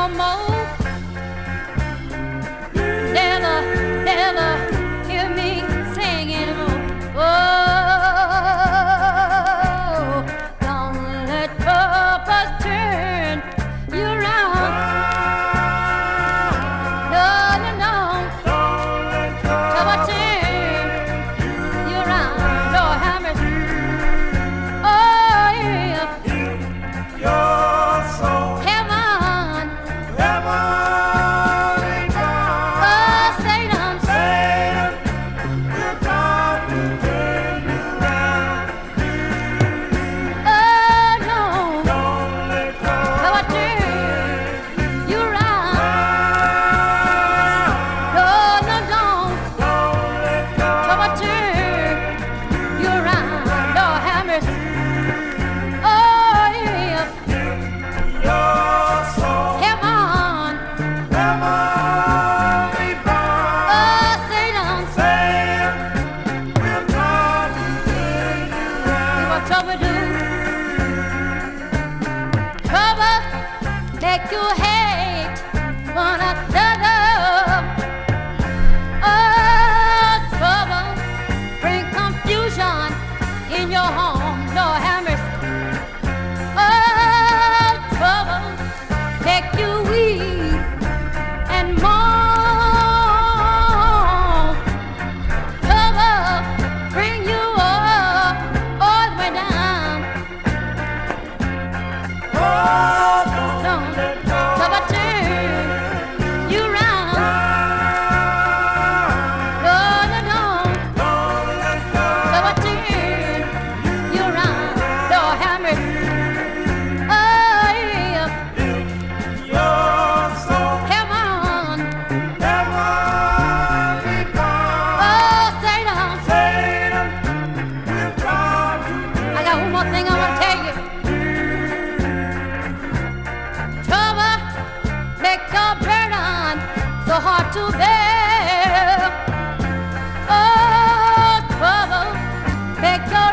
no more. Never, never hear me sing anymore. Oh, don't let troubles turn you around. No, no, no. Trouble turn you around. Lord have mercy. Oh, yeah. Your soul, Heaven. heavenly bound. Oh, Satan. Satan will come to turn you round. Oh, no. Don't let Trouble trouble turn you around. No, no, don't. Don't let Trouble turn you around. Lord have mercy. Oh, yeah. your soul, Heaven. heavenly bound. Oh, Satan. Satan will come to turn you round. What trouble do? Trouble make you hate one another. Oh, trouble bring confusion in your home. Lord have mercy. Oh, trouble make you weep and mourn. Trouble bring you up all the way down. Oh, Don't trouble turn you round. No, no, no. don't let Trouble turn you round. Lord have mercy. Oh, yeah. your soul, Heaven. heavenly bound. Oh, Satan. Satan will come to turn I got one more thing I want to tell you. Trouble make your burden so hard to bear. Oh, trouble make your